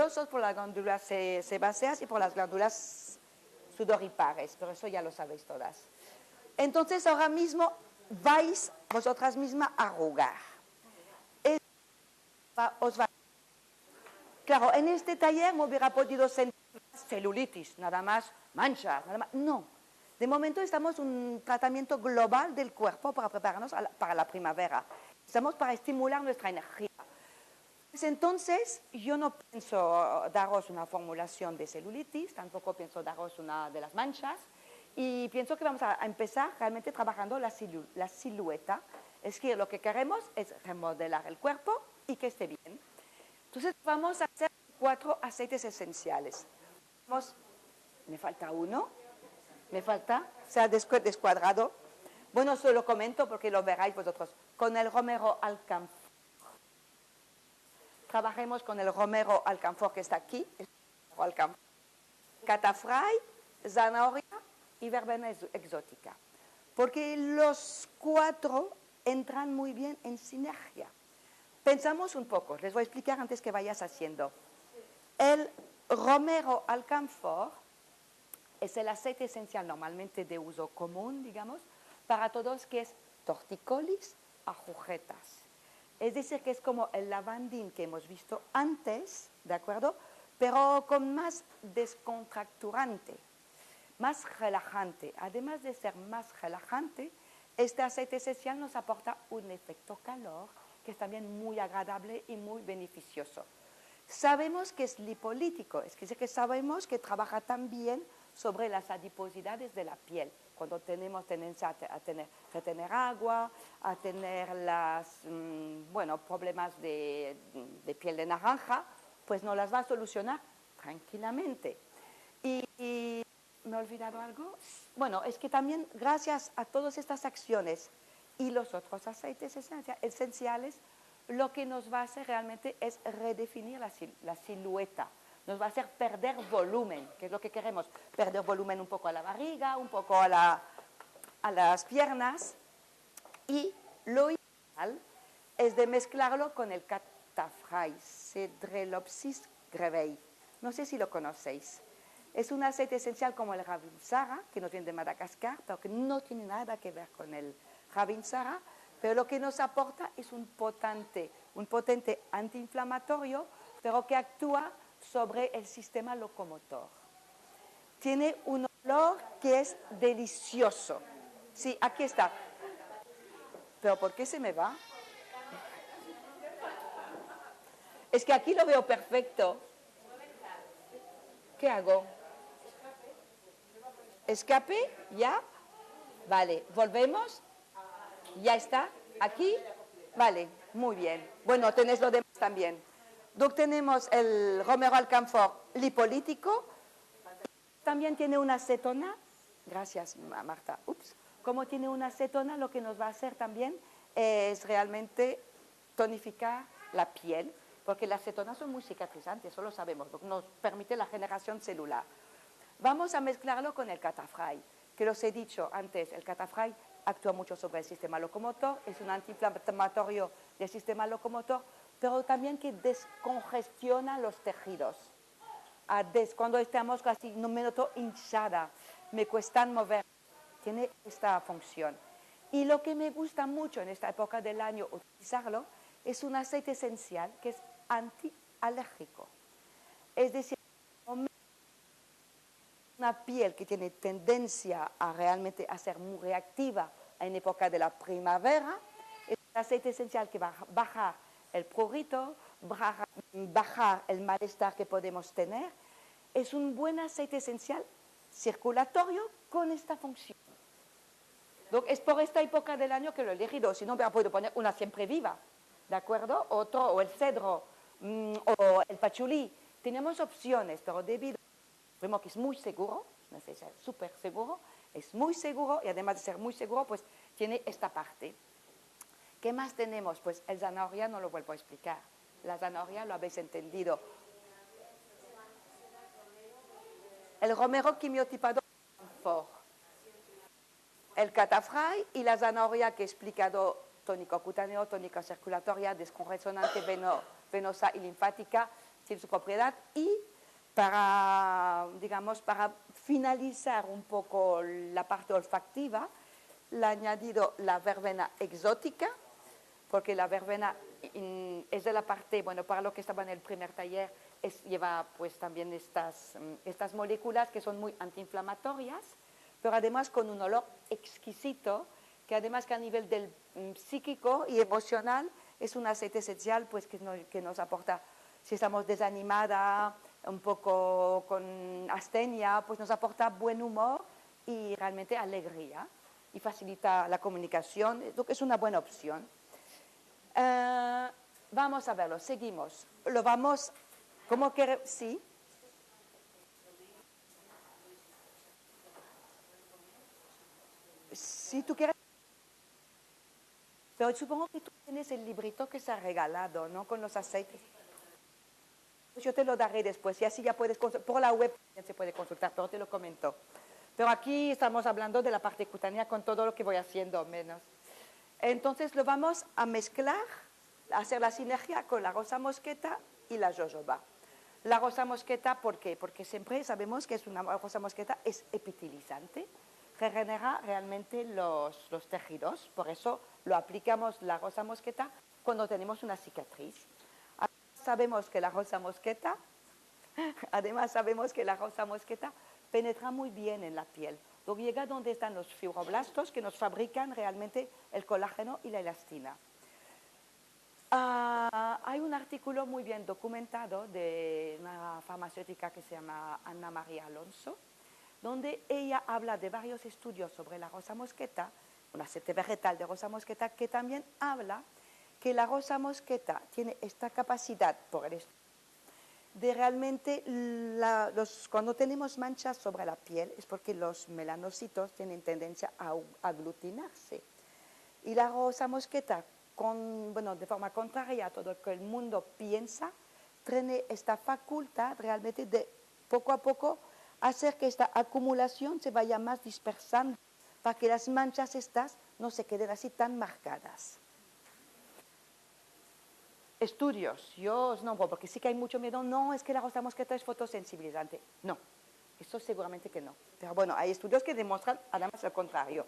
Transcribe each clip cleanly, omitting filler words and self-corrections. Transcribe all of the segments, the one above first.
beneficiosos por las glándulas sebáceas y por las glándulas sudoripares, pero eso ya lo sabéis todas. Entonces, ahora mismo vais vosotras mismas a arrugar. Claro, en este taller me hubiera podido sentir celulitis, nada más manchas, nada más. No. De momento estamos en un tratamiento global del cuerpo para prepararnos para la primavera. Estamos para estimular nuestra energía. Pues entonces, yo no pienso daros una formulación de celulitis, tampoco pienso daros una de las manchas, y pienso que vamos a empezar realmente trabajando la silueta. Es que lo que queremos es remodelar el cuerpo y que esté bien. Entonces, vamos a hacer 4 aceites esenciales. Me falta uno, se ha descuadrado. Bueno, solo comento porque lo veráis vosotros. Con el romero alcanfor. Trabajemos con el romero alcanfor que está aquí. Catafray, zanahoria y verbena exótica. Porque los 4 entran muy bien en sinergia. Pensamos un poco, les voy a explicar antes que vayas haciendo. El romero alcanfor es el aceite esencial normalmente de uso común, digamos, para todos, que es tortícolis, agujetas. Es decir, que es como el lavandín que hemos visto antes, ¿de acuerdo? Pero con más descontracturante, más relajante. Además de ser más relajante, este aceite esencial nos aporta un efecto calor, que es también muy agradable y muy beneficioso. Sabemos que es lipolítico, es decir, que sabemos que trabaja también sobre las adiposidades de la piel. Cuando tenemos tendencia a retener agua, a tener problemas de piel de naranja, pues nos las va a solucionar tranquilamente. Y ¿me he olvidado algo? Bueno, es que también gracias a todas estas acciones y los otros aceites esenciales, lo que nos va a hacer realmente es redefinir la silueta. Nos va a hacer perder volumen, que es lo que queremos. Perder volumen un poco a la barriga, un poco a las piernas. Y lo ideal es de mezclarlo con el catafray, Cedrelopsis grevei. No sé si lo conocéis. Es un aceite esencial como el Ravinsara, que nos viene de Madagascar, pero que no tiene nada que ver con el Ravinsara, pero lo que nos aporta es un potente antiinflamatorio, pero que actúa sobre el sistema locomotor. Tiene un olor que es delicioso. Sí, aquí está. ¿Pero por qué se me va? Es que aquí lo veo perfecto. ¿Qué hago? ¿Escape? ¿Ya? Vale, volvemos. ¿Ya está? ¿Aquí? Vale, muy bien. Bueno, tenéis lo demás también. Entonces tenemos el romero alcanfor lipolítico. También tiene una acetona. Gracias, Marta. Como tiene una acetona, lo que nos va a hacer también es realmente tonificar la piel, porque las acetonas son muy cicatrizantes, eso lo sabemos, nos permite la generación celular. Vamos a mezclarlo con el catafray, que los he dicho antes, el catafray actúa mucho sobre el sistema locomotor, es un antiinflamatorio del sistema locomotor, pero también que descongestiona los tejidos. Cuando estamos casi, no me noto hinchada, me cuesta mover, tiene esta función. Y lo que me gusta mucho en esta época del año utilizarlo es un aceite esencial que es antialérgico. Es decir, una piel que tiene tendencia a realmente a ser muy reactiva en época de la primavera, es un aceite esencial que va a bajar el prurito, bajar el malestar que podemos tener. Es un buen aceite esencial circulatorio con esta función. Es por esta época del año que lo he elegido, si no hubiera podido poner una siempre viva, ¿de acuerdo? Otro, o el cedro, o el pachulí. Tenemos opciones, pero debido a que es muy seguro, no sé, es súper seguro, es muy seguro y además de ser muy seguro, pues tiene esta parte. ¿Qué más tenemos? Pues el zanahoria no lo vuelvo a explicar. La zanahoria lo habéis entendido. El romero quimiotipado, el catafray y la zanahoria que he explicado, tónico cutáneo, tónica circulatoria, descongestionante venosa y linfática, tiene su propiedad. Y para, digamos, para finalizar un poco la parte olfactiva, le he añadido la verbena exótica, porque la verbena es de la parte, bueno, para lo que estaba en el primer taller, lleva pues también estas moléculas que son muy antiinflamatorias, pero además con un olor exquisito, que además que a nivel del psíquico y emocional es un aceite esencial pues que nos aporta, si estamos desanimada, un poco con astenia, pues nos aporta buen humor y realmente alegría y facilita la comunicación, es una buena opción. Vamos a verlo, seguimos. Lo vamos, ¿cómo que sí? Si tú quieres, pero supongo que tú tienes el librito que se ha regalado, ¿no? Con los aceites. Pues yo te lo daré después y así ya puedes, por la web se puede consultar, pero te lo comento. Pero aquí estamos hablando de la parte cutánea con todo lo que voy haciendo menos. Entonces lo vamos a mezclar, a hacer la sinergia con la rosa mosqueta y la jojoba. La rosa mosqueta, ¿por qué? Porque siempre sabemos que una rosa mosqueta es epitilizante, regenera realmente los tejidos, por eso lo aplicamos la rosa mosqueta cuando tenemos una cicatriz. Sabemos que la rosa mosqueta, además sabemos que la rosa mosqueta penetra muy bien en la piel. Luego llega donde están los fibroblastos que nos fabrican realmente el colágeno y la elastina. Hay un artículo muy bien documentado de una farmacéutica que se llama Ana María Alonso, donde ella habla de varios estudios sobre la rosa mosqueta, un aceite vegetal de rosa mosqueta, que también habla que la rosa mosqueta tiene esta capacidad por el de realmente, cuando tenemos manchas sobre la piel es porque los melanocitos tienen tendencia a aglutinarse. Y la rosa mosqueta, de forma contraria a todo lo que el mundo piensa, tiene esta facultad realmente de poco a poco hacer que esta acumulación se vaya más dispersando para que las manchas estas no se queden así tan marcadas. Estudios, yo os nombro, porque sí que hay mucho miedo, no, es que la rosa mosqueta es fotosensibilizante. No, eso seguramente que no. Pero bueno, hay estudios que demuestran además lo contrario.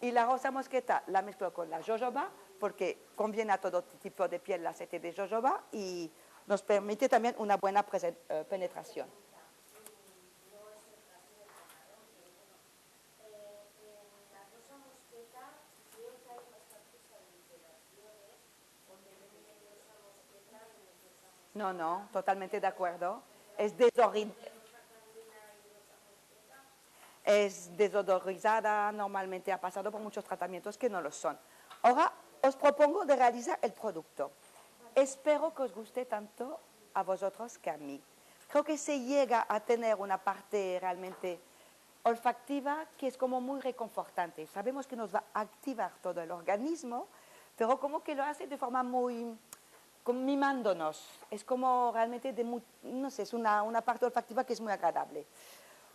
Y la rosa mosqueta la mezclo con la jojoba, porque conviene a todo tipo de piel el aceite de jojoba y nos permite también una buena penetración. No, no, totalmente de acuerdo. Es desodorizada, normalmente ha pasado por muchos tratamientos que no lo son. Ahora os propongo de realizar el producto. Espero que os guste tanto a vosotros que a mí. Creo que se llega a tener una parte realmente olfactiva que es como muy reconfortante. Sabemos que nos va a activar todo el organismo, pero como que lo hace de forma muy mimándonos. Es como realmente, no sé, es una parte olfactiva que es muy agradable.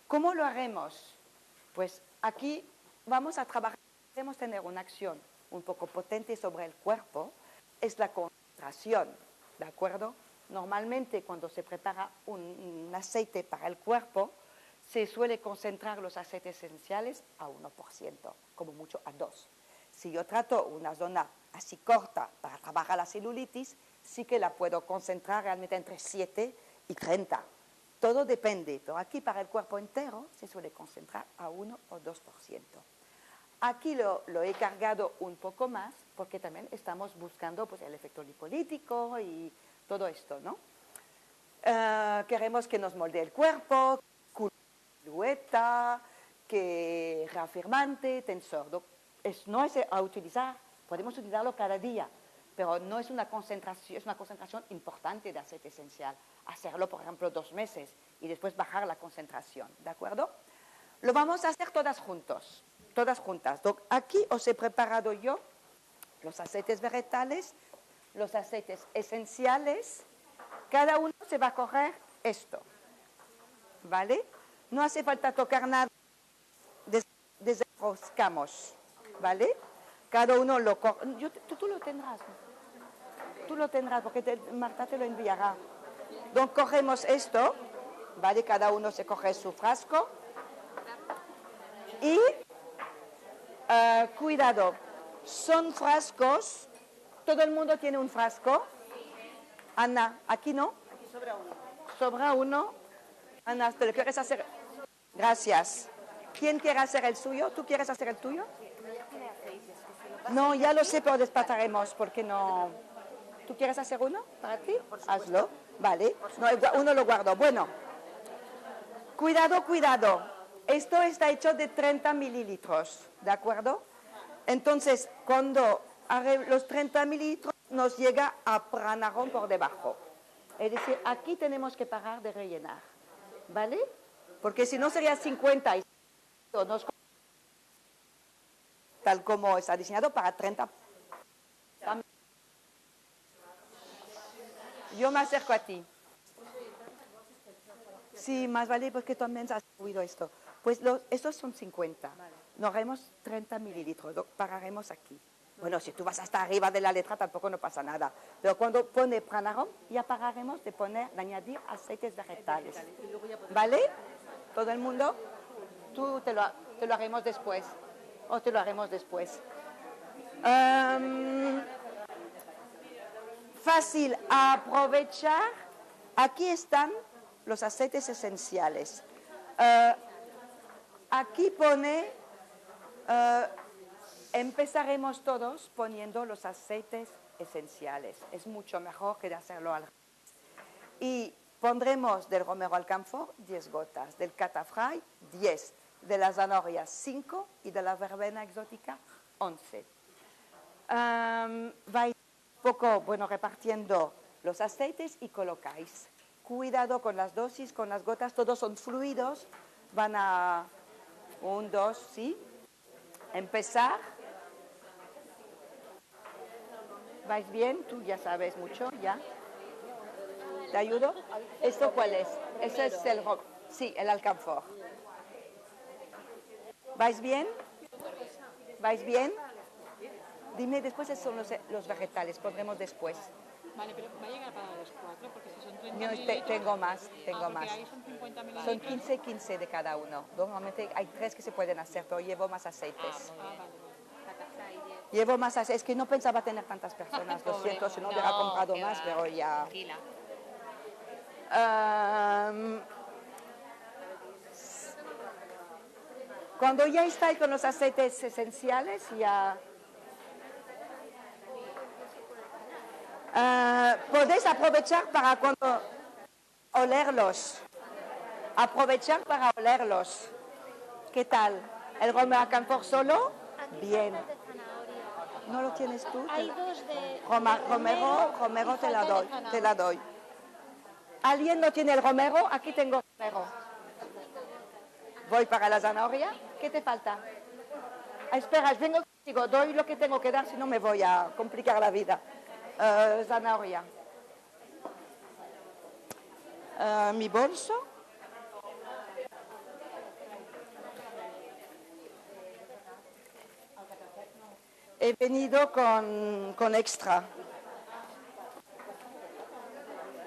¿Cómo lo haremos? Pues aquí vamos a trabajar, queremos tener una acción un poco potente sobre el cuerpo, es la concentración, ¿de acuerdo? Normalmente cuando se prepara un aceite para el cuerpo, se suele concentrar los aceites esenciales a 1%, como mucho a 2%. Si yo trato una zona así corta para trabajar la celulitis, sí que la puedo concentrar realmente entre 7 y 30. Todo depende, pero aquí para el cuerpo entero se suele concentrar a 1 o 2%. Aquí lo he cargado un poco más porque también estamos buscando pues, el efecto lipolítico y todo esto, ¿no? Queremos que nos moldee el cuerpo, silueta, que reafirmante, tensor. No es a utilizar, podemos utilizarlo cada día, pero no es una concentración importante de aceite esencial. Hacerlo, por ejemplo, 2 meses y después bajar la concentración, ¿de acuerdo? Lo vamos a hacer todas juntas. Aquí os he preparado yo los aceites vegetales, los aceites esenciales. Cada uno se va a coger esto, ¿vale? No hace falta tocar nada, desenroscamos, ¿vale? Cada uno lo coge. Tú lo tendrás, ¿no? Tú lo tendrás porque Marta te lo enviará. Entonces cogemos esto, ¿vale? Cada uno se coge su frasco. Y cuidado, son frascos, todo el mundo tiene un frasco. Ana, aquí no. Aquí sobra uno. Sobra uno. Ana, ¿te lo quieres hacer? Gracias. ¿Quién quiere hacer el suyo? ¿Tú quieres hacer el tuyo? No, ya lo sé, pero despacharemos, porque no... ¿Tú quieres hacer uno para ti? Hazlo. Vale. No, uno lo guardo. Bueno. Cuidado, cuidado. Esto está hecho de 30 mililitros, ¿de acuerdo? Entonces, cuando los 30 mililitros nos llega a Pranarón por debajo. Es decir, aquí tenemos que parar de rellenar, ¿vale? Porque si no sería 50 y tal como está diseñado para 30. Yo me acerco a ti. Sí, más vale porque también has oído esto. Pues estos son 50. Nos haremos 30 mililitros. Pararemos aquí. Bueno, si tú vas hasta arriba de la letra tampoco no pasa nada. Pero cuando pone Pranarón, ya pararemos de añadir aceites vegetales. ¿Vale? ¿Todo el mundo? Tú te lo haremos después. O te lo haremos después. Fácil aprovechar. Aquí están los aceites esenciales. Aquí pone, empezaremos todos poniendo los aceites esenciales. Es mucho mejor que de hacerlo al revés. Y pondremos del romero alcanfor 10 gotas, del catafray 10, de la zanahoria 5 y de la verbena exótica 11. Vais poco, bueno, repartiendo los aceites y colocáis. Cuidado con las dosis, con las gotas, todos son fluidos. Van a 1, 2, ¿sí? Empezar. ¿Vais bien? Tú ya sabes mucho, ¿ya? ¿Te ayudo? ¿Esto cuál es? Ese es el alcanfor. ¿Vais bien? ¿Vais bien? Dime, después son los vegetales, pondremos después. Vale, pero va a llegar para los 4, porque si son 30 No, mililitros... tengo más. Porque ahí son 50 mililitros. Son 15 y 15 de cada uno. Normalmente hay 3 que se pueden hacer, pero llevo más aceites. Vale. Llevo más aceites. Es que no pensaba tener tantas personas, lo siento, si no hubiera comprado más, pero ya... Tranquila. Cuando ya estáis con los aceites esenciales, ya... podéis aprovechar para cuando olerlos. Aprovechar para olerlos. ¿Qué tal? ¿El romero alcanfor solo? Bien. ¿No lo tienes tú? Hay dos de Romero te la doy. ¿Alguien no tiene el romero? Aquí tengo romero. Voy para la zanahoria. ¿Qué te falta? Espera, vengo contigo. Doy lo que tengo que dar, si no me voy a complicar la vida. Zanahoria. Mi bolso. He venido con extra.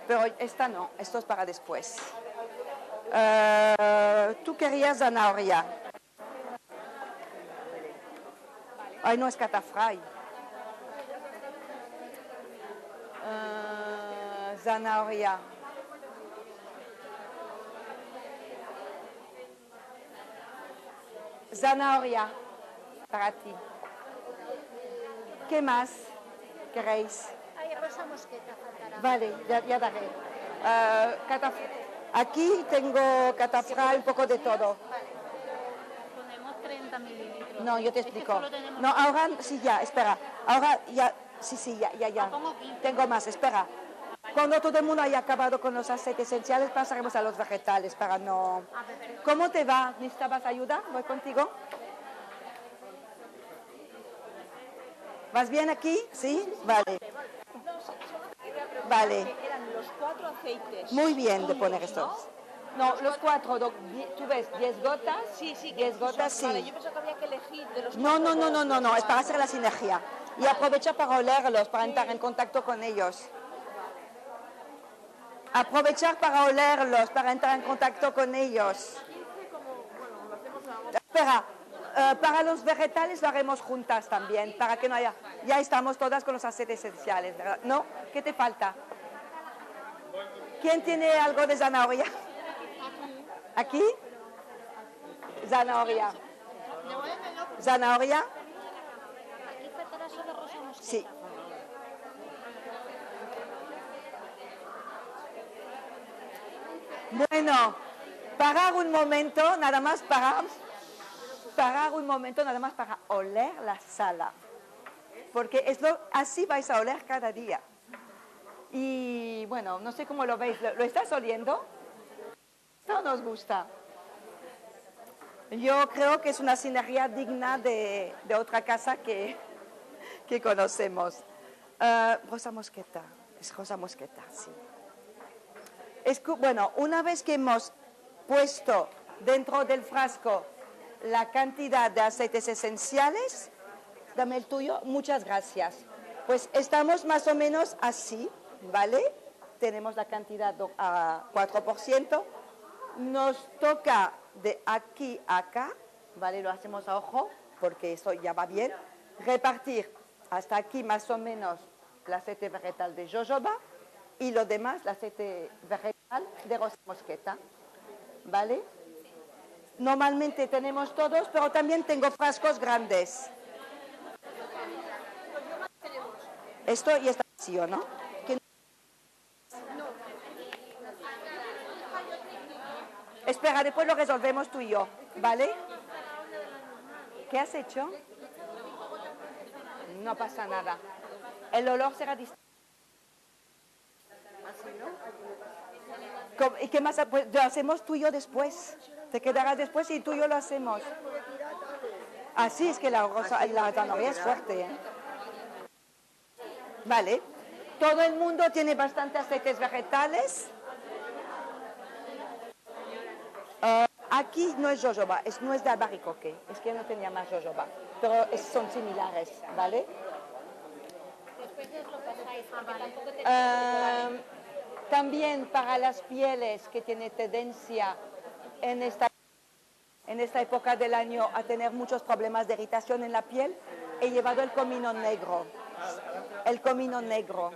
Pero esta no, esto es para después. Tú querías zanahoria. Ay, no es catafray. Zanahoria. Zanahoria para ti. ¿Qué más queréis? Hay rosa mosqueta, faltará. Vale, ya daré. Aquí tengo catafray, un poco de todo. Ponemos 30 mililitros. No, yo te Es que explico. solo tenemos... No, ahora sí, ya, espera. Ahora ya, sí, ya. pongo 15. Tengo más, espera. Cuando todo el mundo haya acabado con los aceites esenciales, pasaremos a los vegetales para no... ¿Cómo te va? ¿Necesitabas ayuda? ¿Voy contigo? ¿Vas bien aquí? ¿Sí? Vale. Vale. Eran los 4 aceites. Muy bien de poner estos. No, los 4, tú ves, 10 gotas. Sí, 10 gotas, sí. Vale, yo pensaba que había que elegir de los No, 4. es para hacer la sinergia. Y aprovecha para olerlos, para entrar en contacto con ellos. aprovechar para olerlos, para entrar en contacto con ellos. Espera, para los vegetales lo haremos juntas también, para que no haya... Ya estamos todas con los aceites esenciales, ¿verdad? ¿No? ¿Qué te falta? ¿Quién tiene algo de zanahoria? ¿Aquí? Zanahoria. ¿Zanahoria? Aquí faltará solo rosa mosqueta. Sí. Bueno, parar un momento, nada más parar un momento, nada más para oler la sala. Porque así vais a oler cada día. Y bueno, no sé cómo lo veis. ¿Lo estás oliendo? ¿No nos gusta? Yo creo que es una sinergia digna de otra casa que conocemos. Rosa mosqueta. Es rosa mosqueta, sí. Bueno, una vez que hemos puesto dentro del frasco la cantidad de aceites esenciales, dame el tuyo, muchas gracias. Pues estamos más o menos así, ¿vale? Tenemos la cantidad a 4%. Nos toca de aquí a acá, ¿vale? Lo hacemos a ojo, porque eso ya va bien. Repartir hasta aquí más o menos el aceite vegetal de jojoba y lo demás, el aceite vegetal de rosa mosqueta, ¿vale? Normalmente tenemos todos, pero también tengo frascos grandes. Esto ya está vacío, ¿no? Espera, después lo resolvemos tú y yo, ¿vale? ¿Qué has hecho? No pasa nada. El olor será distinto. ¿Y qué más? Pues lo hacemos tú y yo después. Te quedarás después y tú y yo lo hacemos. Así es que la zanahoria es fuerte, ¿eh? Vale. Todo el mundo tiene bastante aceites vegetales. Aquí no es jojoba, no es de albaricoque. Es que no tenía más jojoba. Pero son similares, ¿vale? Después os lo pasáis, porque tampoco tenéis También para las pieles que tienen tendencia en esta época del año a tener muchos problemas de irritación en la piel, he llevado el comino negro. El comino negro.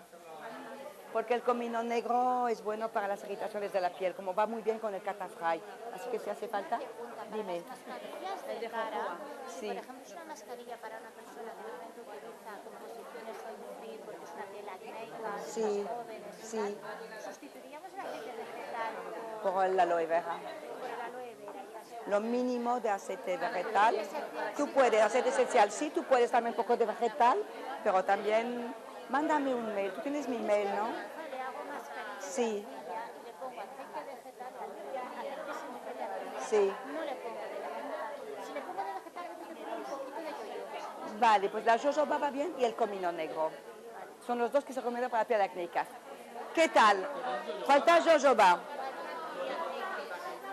Porque el comino negro es bueno para las irritaciones de la piel, como va muy bien con el catafray. Así que si hace falta, dime. Mascarillas de cara. Sí. Por ejemplo, es una mascarilla para una persona que normalmente utiliza composiciones oil free porque es una piel acnéica, Sí, más jóvenes y sí. tal. Sustituiríamos el aceite vegetal Por el aloe vera. por el aloe vera y ya está. Lo mínimo de aceite vegetal. Tú puedes, aceite esencial, sí, tú puedes también un poco de vegetal, pero también mándame un mail. Tú tienes mi mail, ¿no? Le hago mascarilla Sí, y le pongo aceite vegetal, aceite esencial. sí. No le pongo de vegetal. Si le pongo de vegetal, a veces le pongo un poquito de yoyo. Vale, pues la jojoba va bien y el comino negro. Son los dos que se recomiendan para la piel acnéica. ¿Qué tal? Falta jojoba.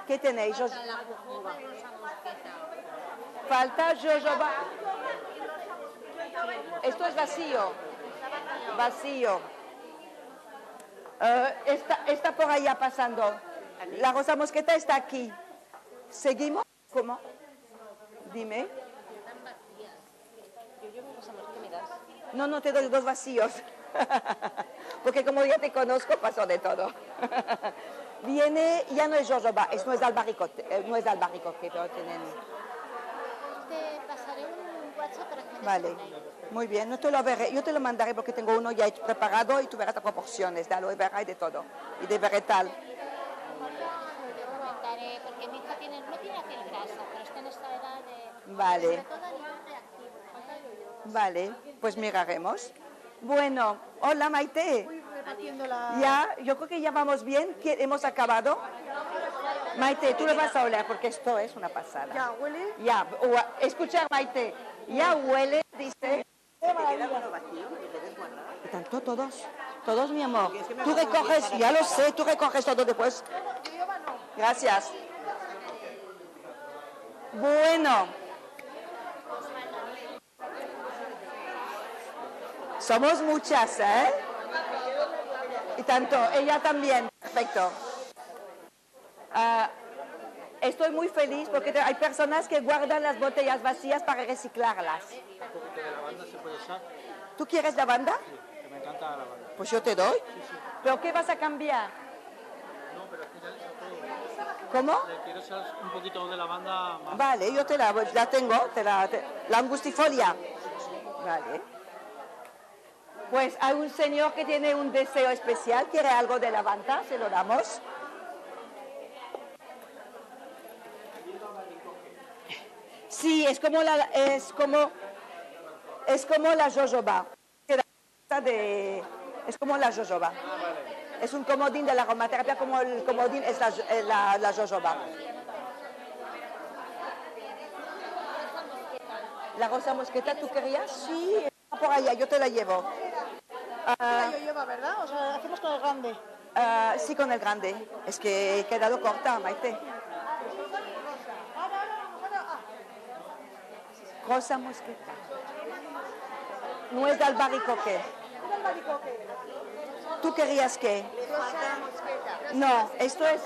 ¿Qué tenéis? Falta jojoba. Esto es vacío. Vacío. Está por allá pasando. La rosa mosqueta está aquí. ¿Seguimos? ¿Cómo? Dime. No, te doy dos vacíos. Porque como ya te conozco, pasó de todo. Viene, ya no es jojoba, no es de albaricoque, pero tienen... Te pasaré un WhatsApp para que me des Vale, el mail. muy bien, no te lo veré, yo te lo mandaré porque tengo uno ya preparado y tú verás las proporciones de aloe vera y de todo, y de vegetal. Yo comentaré, porque mi hija no tiene piel grasa, pero está en esta edad de... Vale. Sobre todo a nivel reactivo, falta yoyo. Vale, pues miraremos. Bueno, hola Maite. Ya, yo creo que ya vamos bien, hemos acabado. Maite, tú le vas a oler porque esto es una pasada. ¿Ya huele? Ya, escucha Maite, ya huele, dice. ¿Y tanto todos mi amor. Tú recoges, ya lo sé, tú recoges todo después. Gracias. Bueno. Somos muchas, ¿eh? Y tanto, ella también. Perfecto. Ah, estoy muy feliz porque hay personas que guardan las botellas vacías para reciclarlas. Un poquito de lavanda se puede usar. ¿Tú quieres lavanda? Sí, que me encanta la lavanda. Pues yo te doy. Sí, sí. ¿Pero qué vas a cambiar? No, pero es que ya le he hecho todo. ¿Cómo? Le quiero echar un poquito de lavanda más. Vale, yo te la tengo, la angustifolia. Vale. Pues hay un señor que tiene un deseo especial, quiere algo de lavanda, se lo damos. Sí, es como la jojoba. Es como la jojoba. Es un comodín de la aromaterapia, como el comodín es la jojoba. La rosa mosqueta, ¿tú querías? Sí, está por allá, yo te la llevo. Yo lleva, ¿verdad? O sea, hacemos con el grande. Sí, con el grande. Es que he quedado corta, Maite. Rosa mosqueta. Nuez de albaricoque. ¿Tú querías qué? No, esto es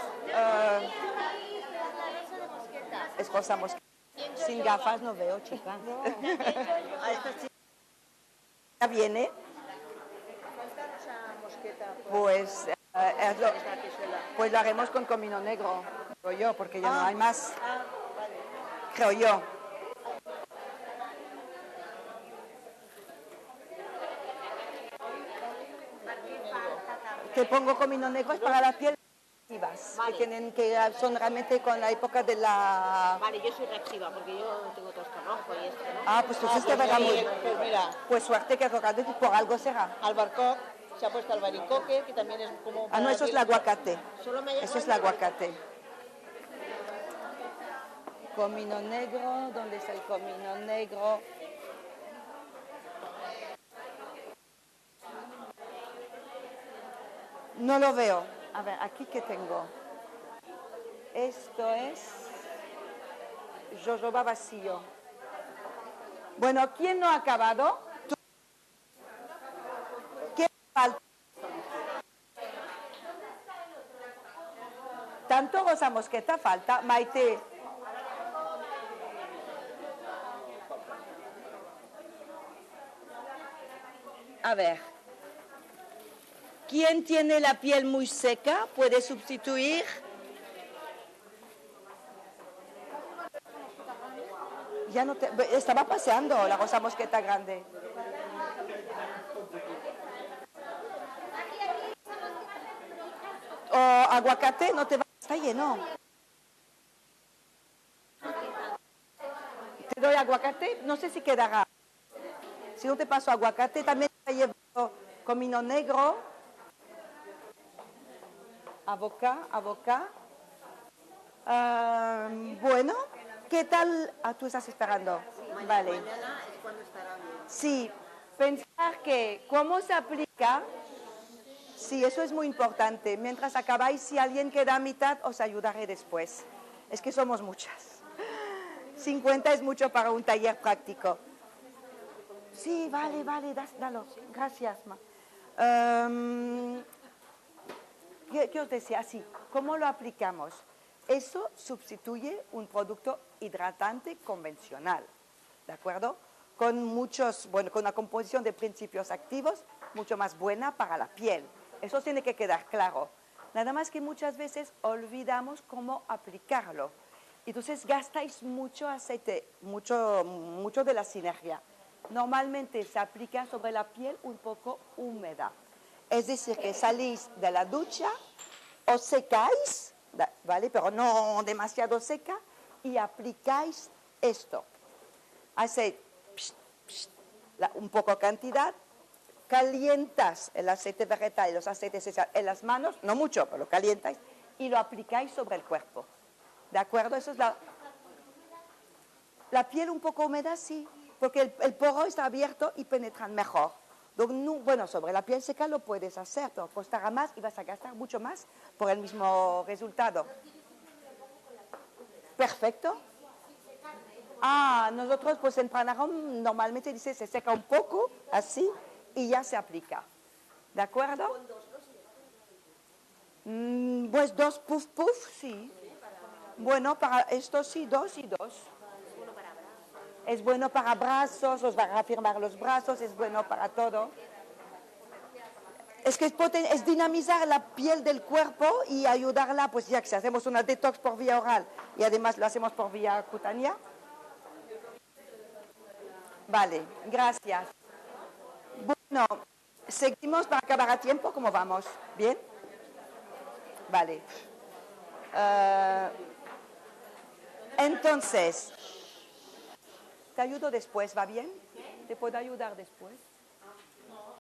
rosa mosqueta. Sin gafas no veo, chicas. ¿Ya viene? Pues, pues lo haremos con comino negro, creo yo, porque ya no hay más. Creo yo. Te pongo comino negro, es para la piel reactivas, que son realmente con la época de la... Vale, yo soy reactiva porque yo tengo todo esto rojo y esto, ¿no? Ah, pues entonces te verá muy... Pues mira, Pues suerte que por algo será. albarcoc, se ha puesto albaricoque, que también es como... Ah, no, eso es el aguacate. Solo me ha Eso es el aguacate. Comino negro, ¿dónde está el comino negro? No lo veo. A ver, aquí que tengo. Esto es jojoba vacío. Bueno, ¿quién no ha acabado? ¿Tú? ¿Quién falta? Tanto rosa mosqueta falta, Maite. A ver. ¿Quién tiene la piel muy seca? ¿Puede sustituir? Ya no te... Estaba paseando la rosa mosqueta grande. O aguacate, no te va... Está lleno. Te doy aguacate, no sé si quedará. Si no te paso aguacate, también te llevo comino negro. Avocat. Bueno, ¿qué tal? Ah, tú estás esperando. Vale. Mañana es cuando estará bien. Sí, pensar que cómo se aplica, sí, eso es muy importante. Mientras acabáis, si alguien queda a mitad, os ayudaré después. Es que somos muchas. 50 es mucho para un taller práctico. Sí, vale, dalo. Gracias, Ma. ¿Qué os decía? Sí, ¿cómo lo aplicamos? Eso sustituye un producto hidratante convencional, ¿de acuerdo? Con una composición de principios activos mucho más buena para la piel. Eso tiene que quedar claro. Nada más que muchas veces olvidamos cómo aplicarlo. Entonces gastáis mucho aceite, mucho de la sinergia. Normalmente se aplica sobre la piel un poco húmeda. Es decir, que salís de la ducha, os secáis, ¿vale? Pero no demasiado seca, y aplicáis esto. Hacéis un poco cantidad, calientas el aceite vegetal y los aceites esenciales en las manos, no mucho, pero lo calientáis, y lo aplicáis sobre el cuerpo. ¿De acuerdo? Eso es la piel un poco húmeda, sí, porque el poro está abierto y penetran mejor. Bueno, sobre la piel seca lo puedes hacer, pero costará más y vas a gastar mucho más por el mismo resultado. Perfecto. Nosotros pues en Pranarom normalmente dice se seca un poco, así, y ya se aplica. ¿De acuerdo? Pues 2 puff puff, sí. Bueno, para esto sí, 2 y 2. Es bueno para brazos, os va a afirmar los brazos, es bueno para todo. Es que es dinamizar la piel del cuerpo y ayudarla, pues ya que si hacemos una detox por vía oral y además lo hacemos por vía cutánea. Vale, gracias. Bueno, seguimos para acabar a tiempo, ¿cómo vamos? ¿Bien? Vale. Entonces, te ayudo después, ¿va bien? ¿Te puedo ayudar después?